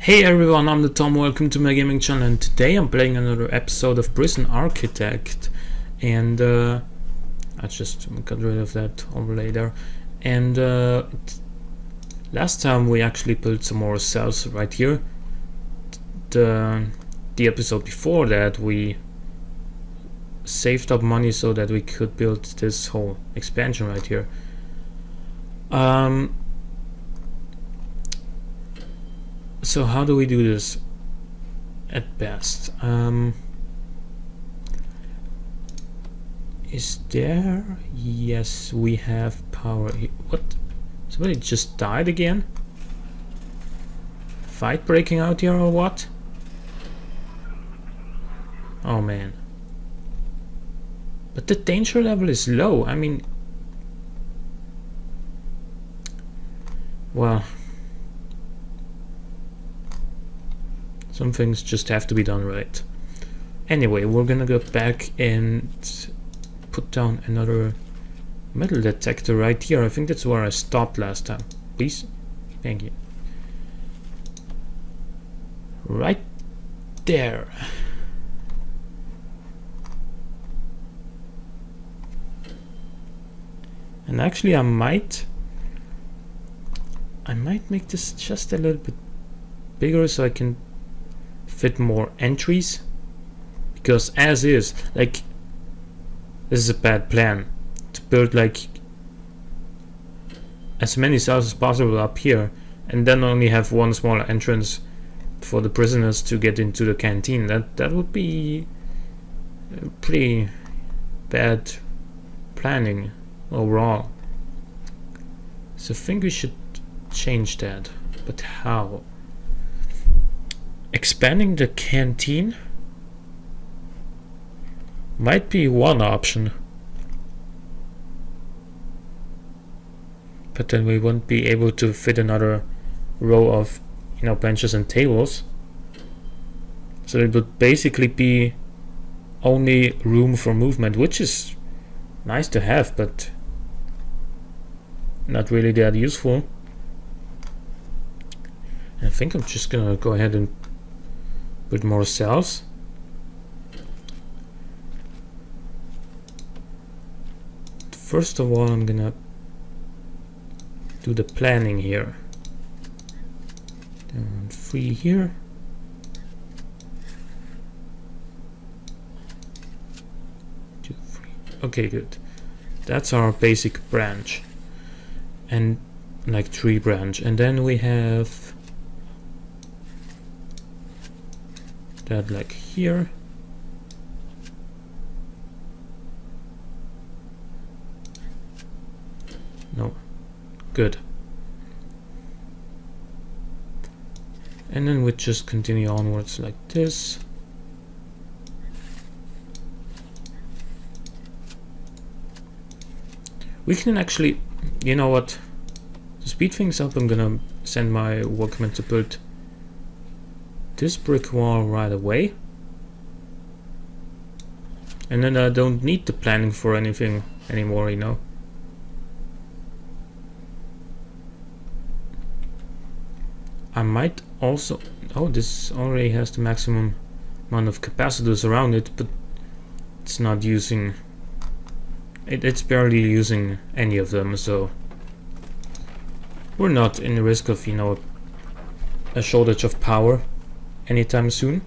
Hey everyone, I'm the Tom, welcome to my gaming channel, and today I'm playing another episode of Prison Architect, and I just got rid of that overlay there. And last time we actually built some more cells right here. The episode before that we saved up money so that we could build this whole expansion right here. So how do we do this at best? Is there? Yes, we have power. What? Somebody just died again? Fight breaking out here or what? Oh man. But the danger level is low. I mean, well, some things just have to be done right. Anyway, we're gonna go back and put down another metal detector right here. I think that's where I stopped last time. Please? Thank you. Right there. And actually I might make this just a little bit bigger so I can fit more entries, because as is, like, this is a bad plan to build like as many cells as possible up here and then only have one smaller entrance for the prisoners to get into the canteen. That would be pretty bad planning overall. So I think we should change that, but how? Expanding the canteen might be one option, but then we won't be able to fit another row of, you know, benches and tables. So it would basically be only room for movement, which is nice to have, but not really that useful. I think I'm just gonna go ahead and put more cells. First of all, I'm gonna do the planning here. And 3 here. 2, 3. Okay, good. That's our basic branch, and like tree branch, and then we have that like here. No, good. And then we just continue onwards like this. We can actually, you know what, to speed things up, I'm gonna send my workmen to build this brick wall right away, and then I don't need the planning for anything anymore, you know. I might also, oh, this already has the maximum amount of capacitors around it, but it's not using it, it's barely using any of them, so we're not in the risk of, you know, a shortage of power anytime soon.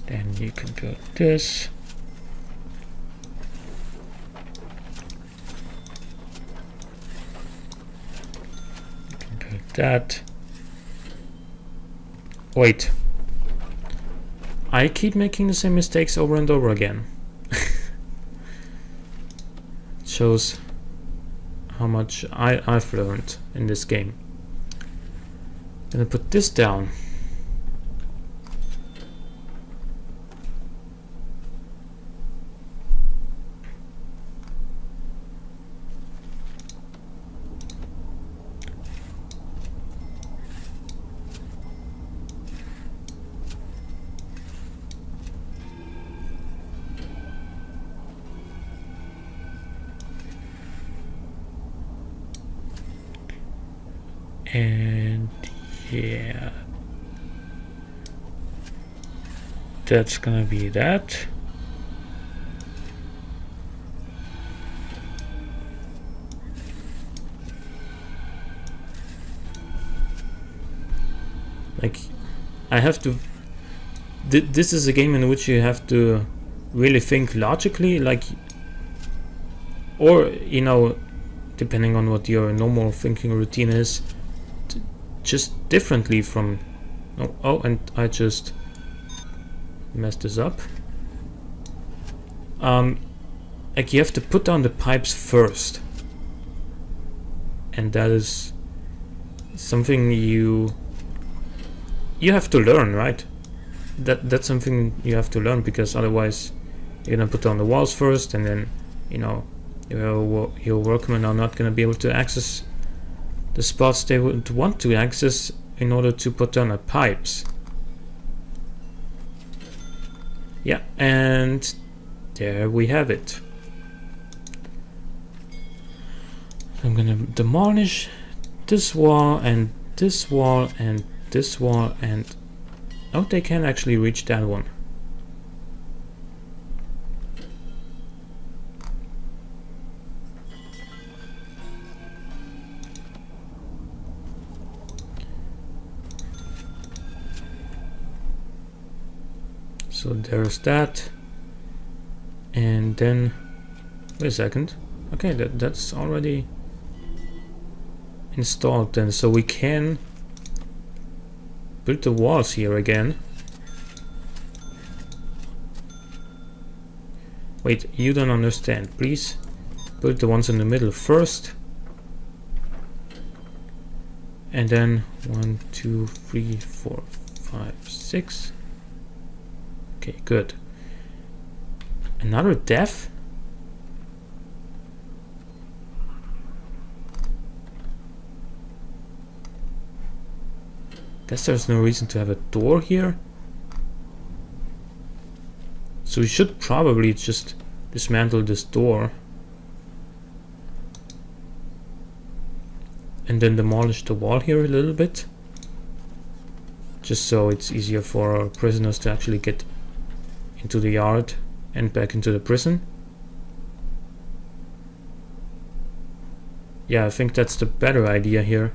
Then you can build this. You can build that. Wait, I keep making the same mistakes over and over again. It shows how much I've learned in this game. Gonna put this down. And yeah, that's gonna be that. Like, I have to... This is a game in which you have to really think logically, like, or, you know, depending on what your normal thinking routine is, just differently from... Oh, and I just messed this up. Like, you have to put down the pipes first, and that is something you have to learn, right? That's something you have to learn, because otherwise you're gonna put down the walls first, and then, you know, your workmen are not gonna be able to access the spots they would want to access in order to put down the pipes. Yeah, and there we have it. I'm gonna demolish this wall and this wall and this wall, and oh, they can actually reach that one. So there's that, and then wait a second. Okay, that's already installed then, so we can build the walls here again. Wait, you don't understand. Please build the ones in the middle first, and then 1, 2, 3, 4, 5, 6. Okay, good. Another death? Guess there's no reason to have a door here. So we should probably just dismantle this door and then demolish the wall here a little bit, just so it's easier for our prisoners to actually get into the yard and back into the prison. Yeah, I think that's the better idea here.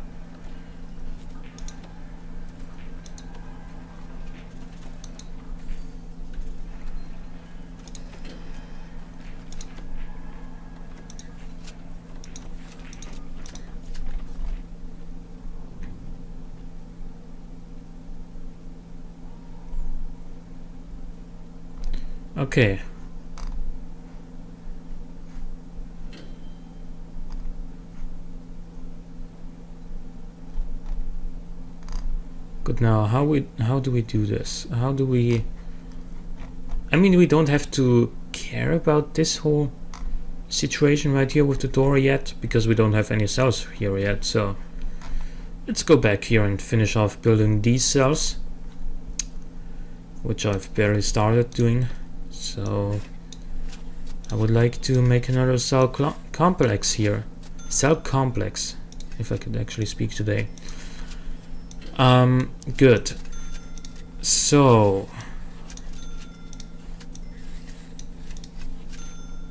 Okay. Good. Now, how do we do this? How do we... I mean, we don't have to care about this whole situation right here with the door yet, because we don't have any cells here yet. So let's go back here and finish off building these cells, which I've barely started doing. So I would like to make another cell complex here. Cell complex, if I could actually speak today. Good. So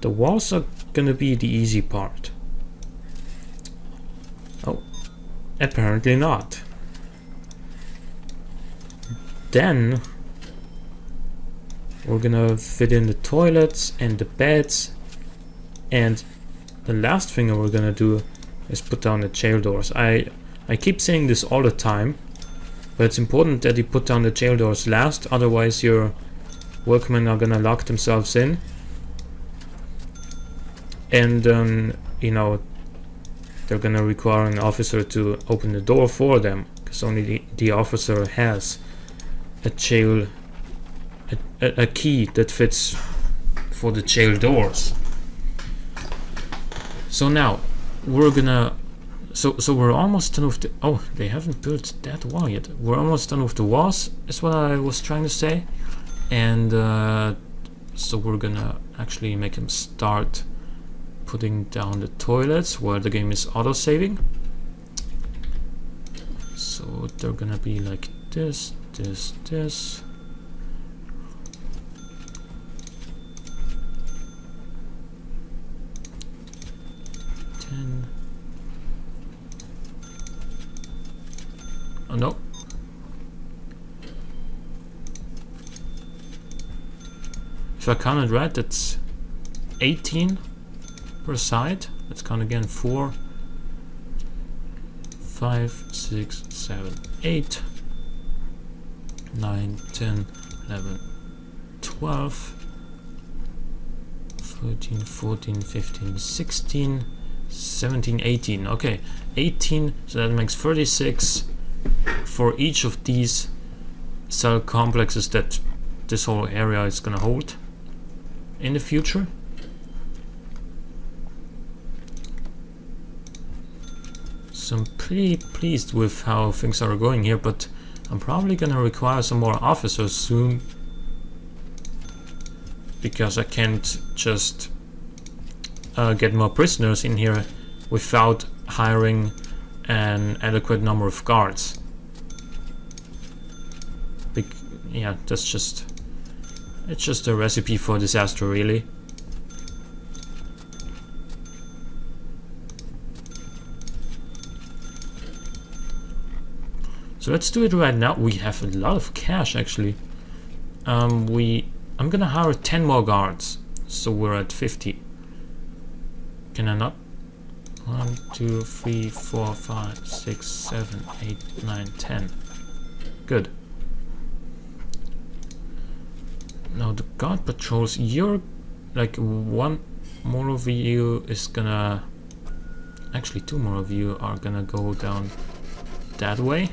the walls are gonna be the easy part. Oh, apparently not. Then we're gonna fit in the toilets and the beds, and the last thing we're gonna do is put down the jail doors. I keep saying this all the time, but it's important that you put down the jail doors last, otherwise your workmen are gonna lock themselves in, and you know, they're gonna require an officer to open the door for them, because only the officer has a jail, a key that fits for the jail doors. So now we're gonna, so we're almost done with the... Oh, they haven't built that wall yet. We're almost done with the walls, is what I was trying to say. And so we're gonna actually make them start putting down the toilets where the game is auto-saving. So they're gonna be like this, this, this. Oh no. If I count it right, that's 18 per side. Let's count again. 4, 5, 6, 7, 8, 9, 10, 11, 12, 13, 14, 15, 16, 17, 18. Okay, 18, so that makes 36 for each of these cell complexes that this whole area is gonna hold in the future. So I'm pretty pleased with how things are going here, but I'm probably gonna require some more officers soon, because I can't just get more prisoners in here without hiring an adequate number of guards. Yeah, that's just, it's just a recipe for disaster, really. So let's do it right now. We have a lot of cash, actually. I'm gonna hire 10 more guards, so we're at 50. Can I not? 1, 2, 3, 4, 5, 6, 7, 8, 9, 10. Good. Now the guard patrols, you're like, one more of you is gonna, actually 2 more of you are gonna go down that way.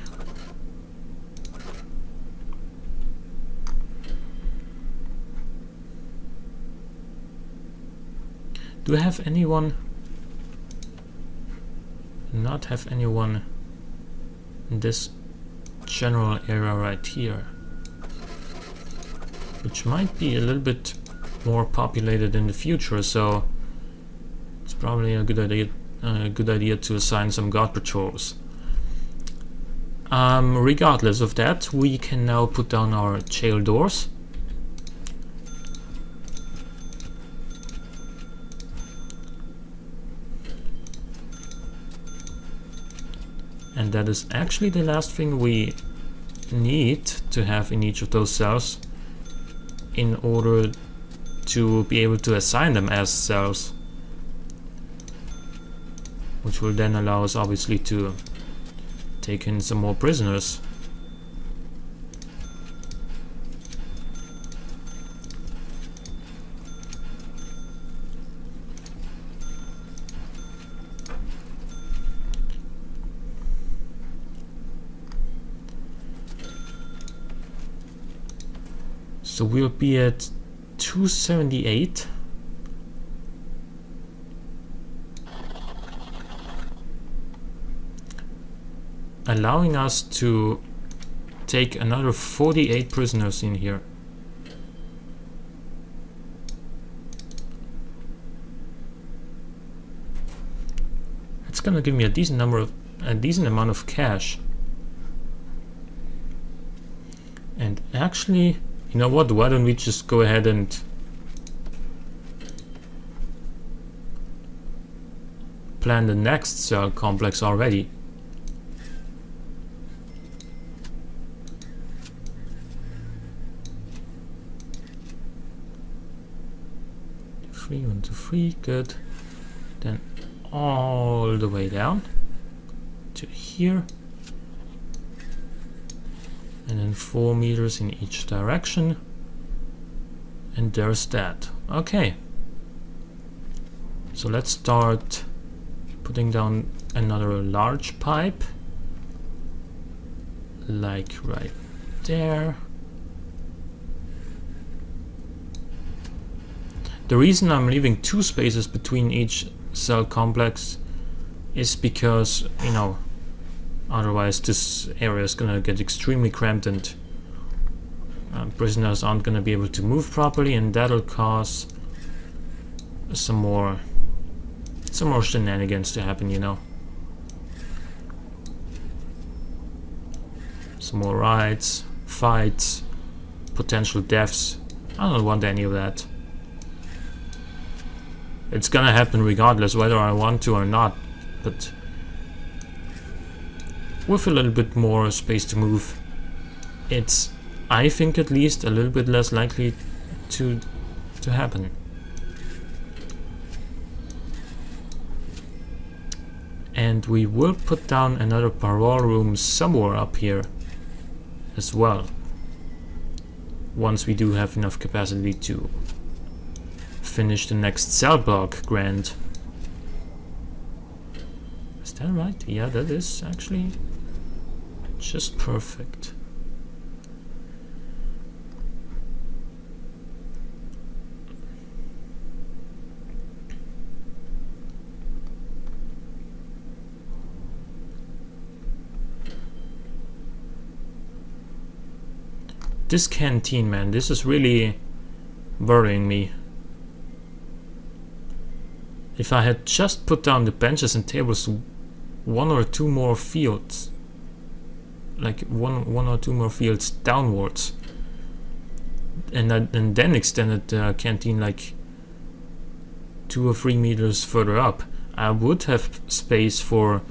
Do I have anyone? Not have anyone in this general area right here, which might be a little bit more populated in the future, so it's probably a good idea to assign some guard patrols. Regardless of that, we can now put down our jail doors. And that is actually the last thing we need to have in each of those cells in order to be able to assign them as cells, which will then allow us obviously to take in some more prisoners. So we'll be at 278. Allowing us to take another 48 prisoners in here. It's gonna give me a decent amount of cash. And actually, you know what, why don't we just go ahead and plan the next cell complex already. Three, 1, 2, 3, good. Then all the way down to here. And then 4 meters in each direction, and there's that. Okay, so let's start putting down another large pipe, like right there. The reason I'm leaving 2 spaces between each cell complex is because, you know, otherwise this area is gonna get extremely cramped and prisoners aren't gonna be able to move properly, and that'll cause some more shenanigans to happen, you know. Some more riots, fights, potential deaths. I don't want any of that. It's gonna happen regardless whether I want to or not, but with a little bit more space to move, it's, I think at least, a little bit less likely to happen. And we will put down another parole room somewhere up here as well, once we do have enough capacity to finish the next cell block grant. Is that right? Yeah, that is actually just perfect. This canteen, man, this is really worrying me. If I had just put down the benches and tables one or two more fields, like one or two more fields downwards, and then extended the canteen like 2 or 3 meters further up, I would have space for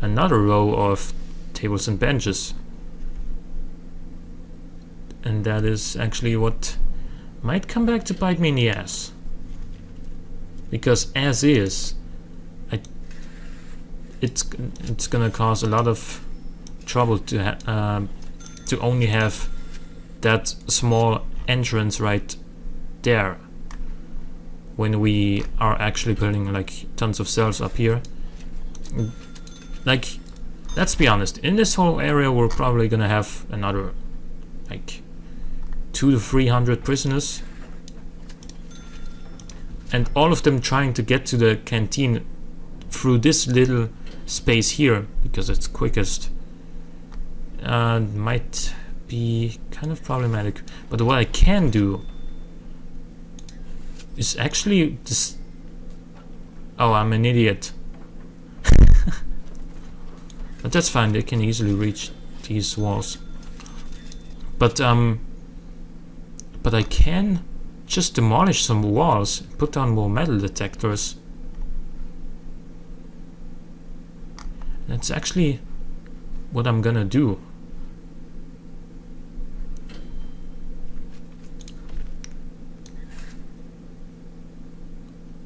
another row of tables and benches. And that is actually what might come back to bite me in the ass. Because as is, it's gonna cause a lot of trouble to only have that small entrance right there, when we are actually building like tons of cells up here. Like, let's be honest, in this whole area we're probably gonna have another like 200 to 300 prisoners, and all of them trying to get to the canteen through this little space here because it's quickest. Might be kind of problematic, but what I can do is actually this. Oh, I'm an idiot. But that's fine, they can easily reach these walls. But I can just demolish some walls, put down more metal detectors. That's actually what I'm gonna do.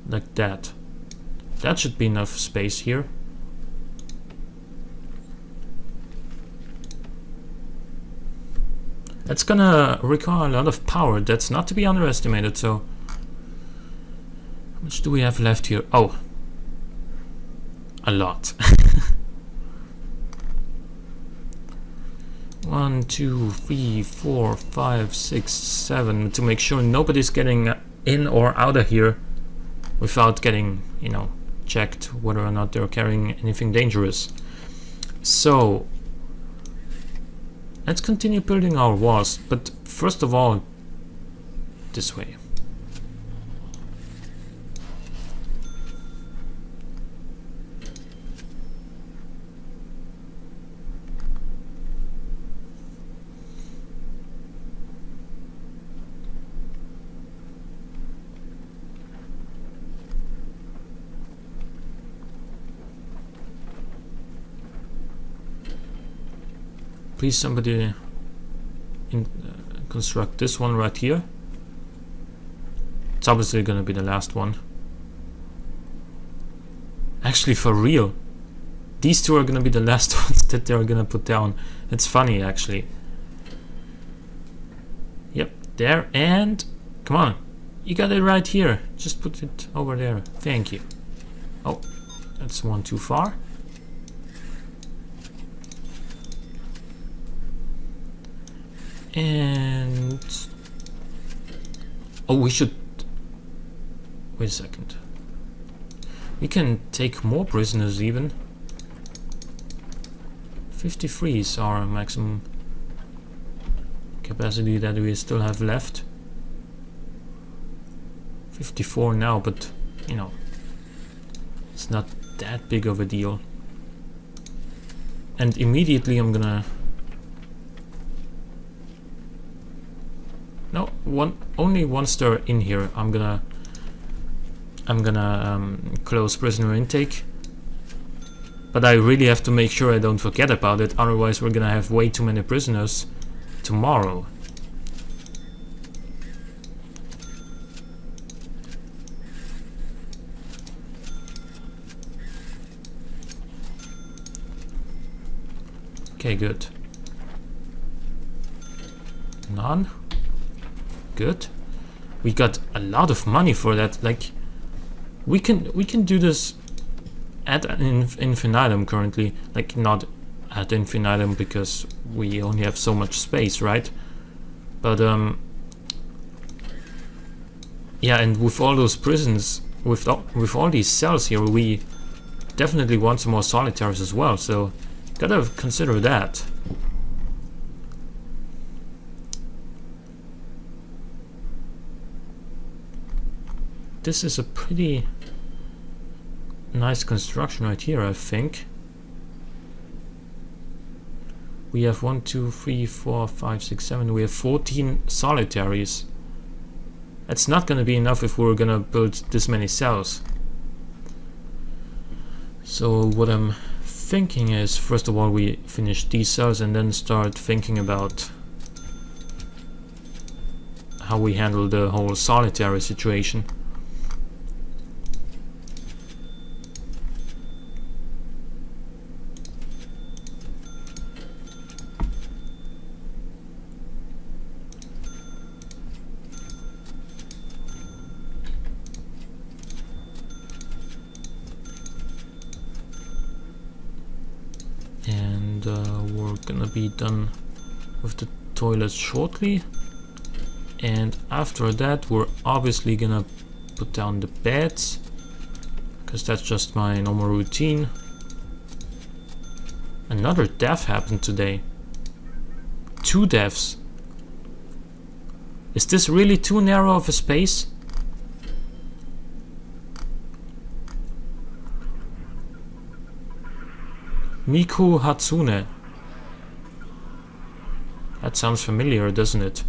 Like that. That should be enough space here. That's gonna require a lot of power. That's not to be underestimated. So, how much do we have left here? Oh, a lot. 1, 2, 3, 4, 5, 6, 7 to make sure nobody's getting in or out of here without getting, you know, checked whether or not they're carrying anything dangerous. So let's continue building our walls, but first of all, this way. Please somebody construct this one right here. It's obviously gonna be the last one. Actually, for real, these two are gonna be the last ones that they're gonna put down. It's funny, actually. Yep, there, and come on, you got it right here. Just put it over there. Thank you. Oh, that's one too far. And oh, we should wait a second. We can take more prisoners even. 53 is our maximum capacity that we still have left. 54 now, but you know, it's not that big of a deal. And immediately I'm gonna only once they're in here, I'm gonna close prisoner intake. But I really have to make sure I don't forget about it, otherwise we're gonna have way too many prisoners tomorrow. Okay, good. None. Good. We got a lot of money for that. Like, we can do this at infinitum currently. Like, not at infinitum because we only have so much space, right? But yeah, and with all those prisons, with all these cells here, we definitely want some more solitaries as well. So gotta consider that. This is a pretty nice construction right here, I think. We have 1, 2, 3, 4, 5, 6, 7. We have 14 solitaries. That's not gonna be enough if we're gonna build this many cells. So what I'm thinking is, first of all, we finish these cells and then start thinking about how we handle the whole solitary situation. And we're gonna be done with the toilets shortly, and after that we're obviously gonna put down the beds, because that's just my normal routine. Another death happened today. 2 deaths. Is this really too narrow of a space? Miku Hatsune. That sounds familiar, doesn't it?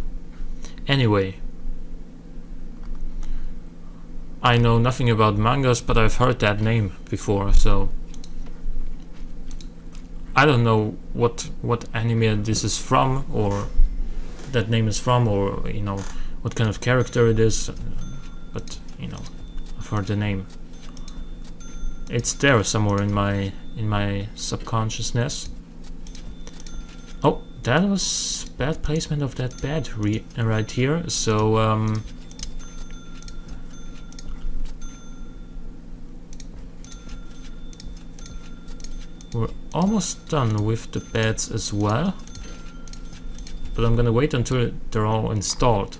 Anyway, I know nothing about mangas, but I've heard that name before, so I don't know what anime this is from, or that name is from, or you know what kind of character it is, but you know, I've heard the name. It's there somewhere in my subconsciousness. Oh, that was bad placement of that bed right here. So we're almost done with the beds as well, but I'm gonna wait until they're all installed.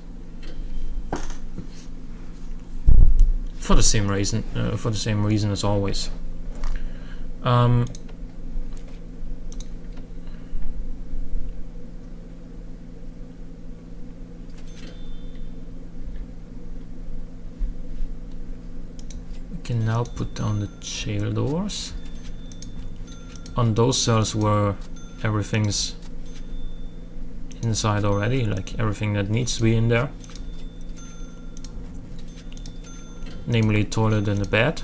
For the same reason as always. We can now put down the jail doors on those cells where everything's inside already, like everything that needs to be in there. Namely toilet and the bed.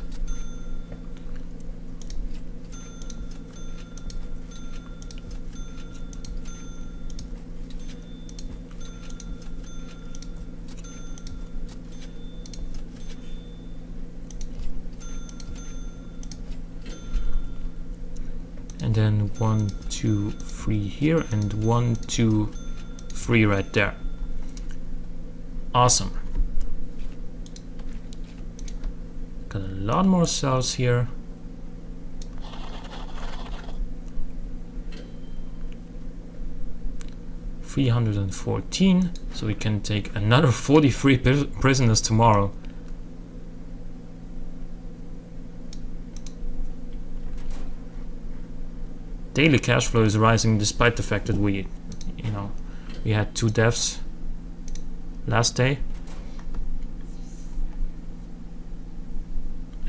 And then 1, 2, 3 here, and 1, 2, 3 right there. Awesome. Got a lot more cells here. $314, so we can take another 43 prisoners tomorrow. Daily cash flow is rising despite the fact that we had 2 deaths last day.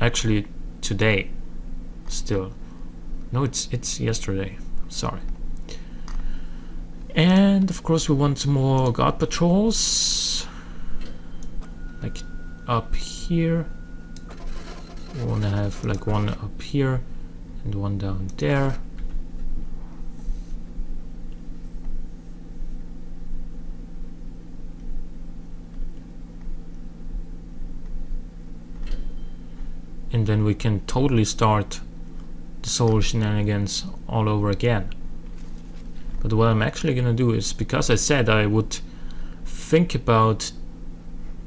Actually, today, still. No, it's yesterday. Sorry. And of course, we want some more guard patrols. up here. We want to have like one up here and one down there. And then we can totally start the soul shenanigans all over again. But what I'm actually gonna do is, because I said I would think about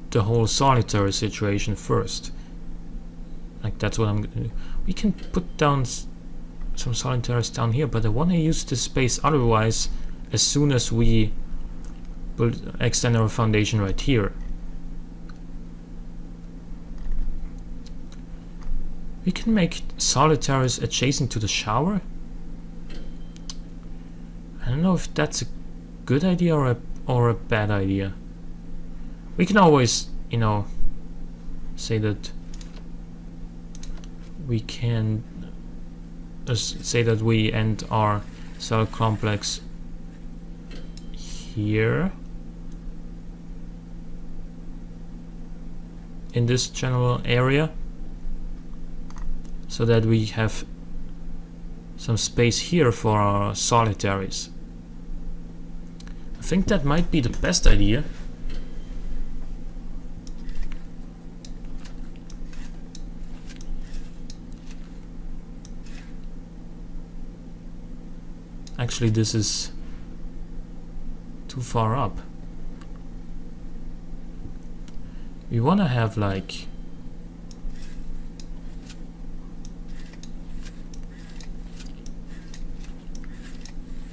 the whole solitary situation first. Like, that's what I'm gonna do. We can put down some solitaries down here, but I want to use this space otherwise as soon as we extend our foundation right here. We can make solitaries adjacent to the shower. I don't know if that's a good idea or a bad idea. We can always, you know, say that we can say that we end our cell complex here in this general area, so that we have some space here for our solitaries. I think that might be the best idea. Actually, this is too far up. We want to have like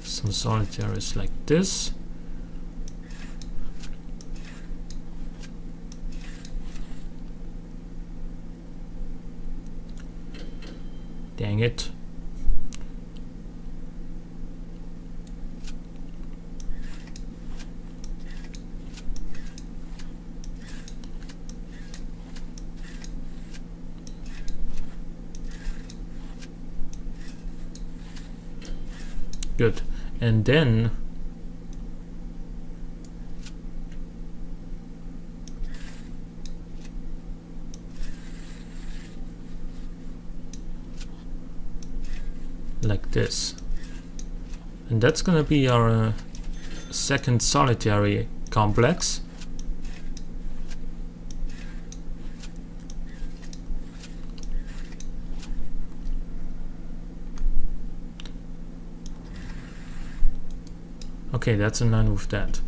some solitaries like this. Dang it. Good. And then like this. And that's gonna be our second solitary complex. Okay, that's in line with that.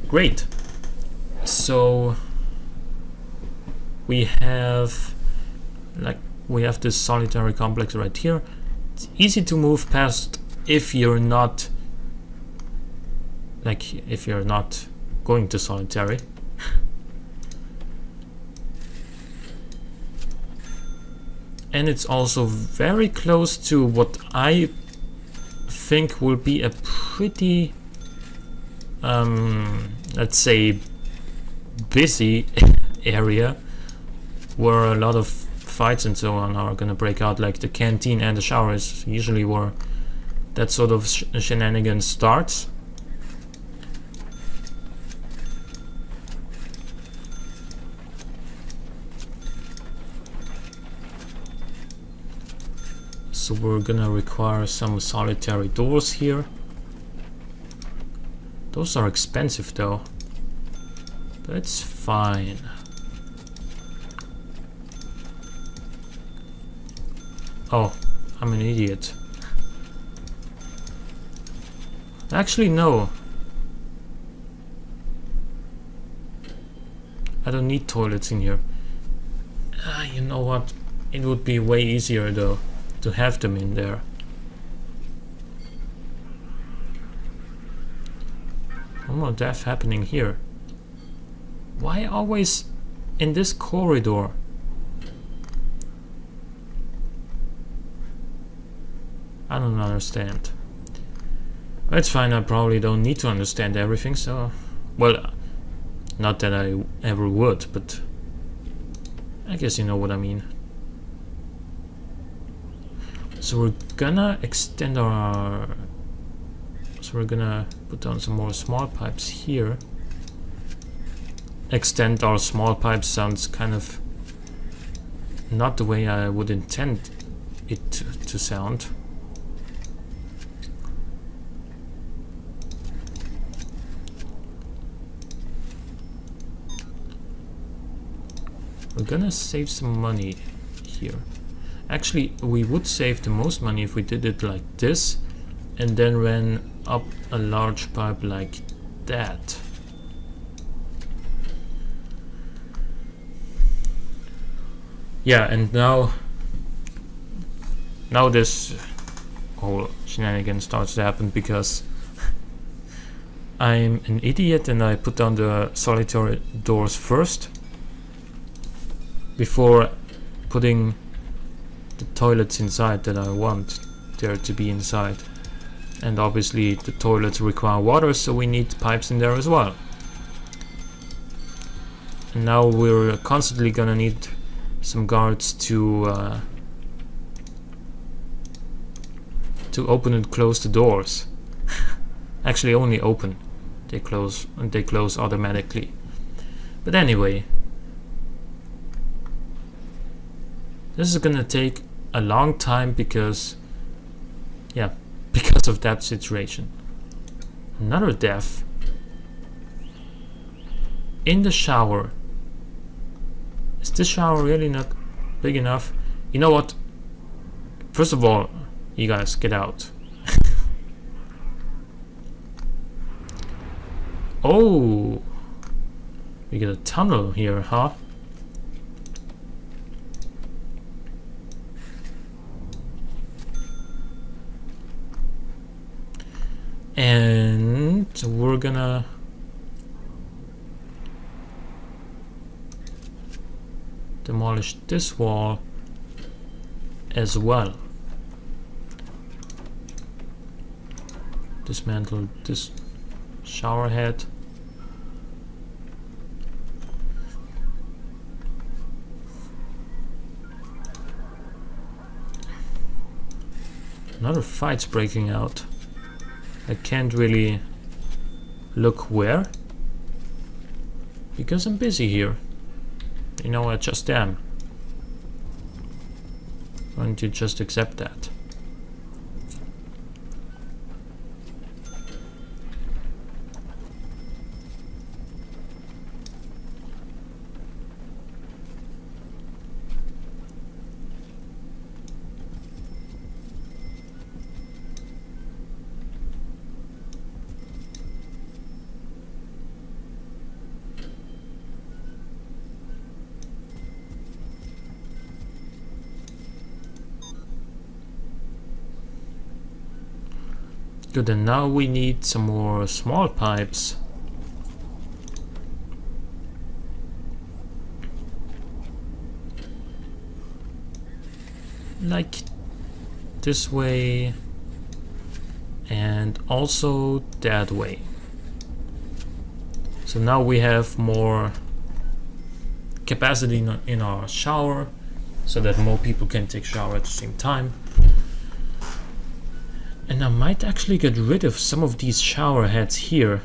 Great. So we have this solitary complex right here. It's easy to move past if you're not going to solitary. And it's also very close to what I think will be a pretty let's say busy area where a lot of fights and so on are gonna break out. Like the canteen and the shower is usually where that sort of shenanigans starts. So we're gonna require some solitary doors here. Those are expensive though, but it's fine. Oh, I'm an idiot. Actually, no. I don't need toilets in here. You know what? It would be way easier though to have them in there. One more death happening here. Why always in this corridor? I don't understand. But it's fine, I probably don't need to understand everything, so... Well, not that I ever would, but... I guess you know what I mean. So we're gonna extend our... So we're gonna put down some more small pipes here. extend our small pipe sounds kind of not the way I would intend it to sound. We're gonna save some money here. Actually, we would save the most money if we did it like this and then ran up a large pipe like that. Yeah, and now this whole shenanigan starts to happen because I'm an idiot and I put down the solitary doors first before putting the toilets inside that I want there to be inside. And obviously the toilets require water, so we need pipes in there as well. And now we're constantly gonna need some guards to open and close the doors. Actually only open. They close automatically. But anyway, this is gonna take a long time because of that situation. Another death in the shower. Is this shower really not big enough? You know what? First of all, you guys get out. Oh, we get a tunnel here, huh? And we're gonna demolish this wall as well. Dismantle this shower head. Another fight's breaking out. I can't really look where because I'm busy here. You know, I just am. Why don't you just accept that? Good, and now we need some more small pipes. Like this way and also that way. So now we have more capacity in our shower so that more people can take shower at the same time. And I might actually get rid of some of these shower heads here.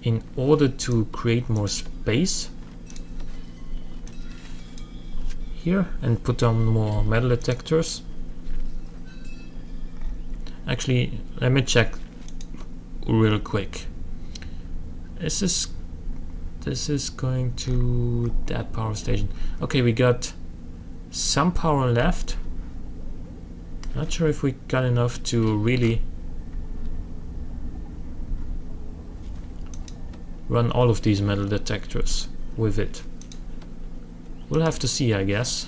In order to create more space here and put down more metal detectors. Actually, let me check real quick. This is going to that power station. Okay, we got some power left. Not sure if we got enough to really run all of these metal detectors with it. We'll have to see, I guess.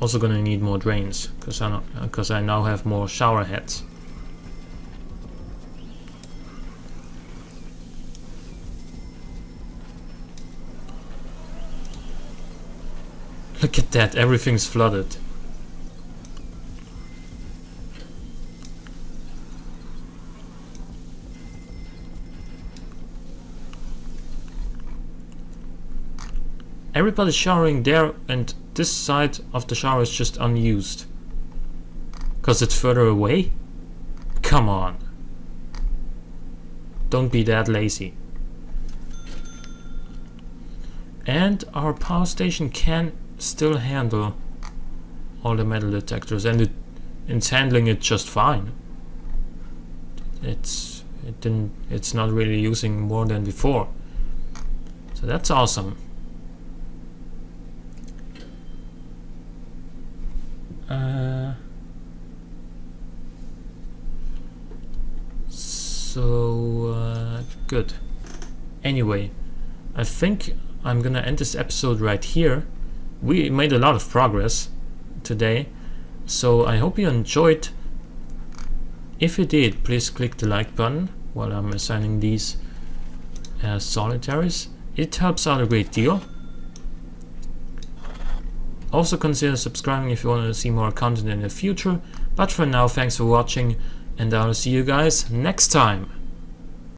Also gonna need more drains because I now have more shower heads. Look at that, everything's flooded. Everybody's showering there, and this side of the shower is just unused. Because it's further away? Come on. Don't be that lazy. And our power station can still handle all the metal detectors, and it's handling it just fine. It's not really using more than before. So that's awesome. Good. Anyway, I think I'm gonna end this episode right here. We made a lot of progress today, so I hope you enjoyed. If you did, please click the like button while I'm assigning these solitaries. It helps out a great deal. Also consider subscribing if you want to see more content in the future. But for now, thanks for watching, and I'll see you guys next time.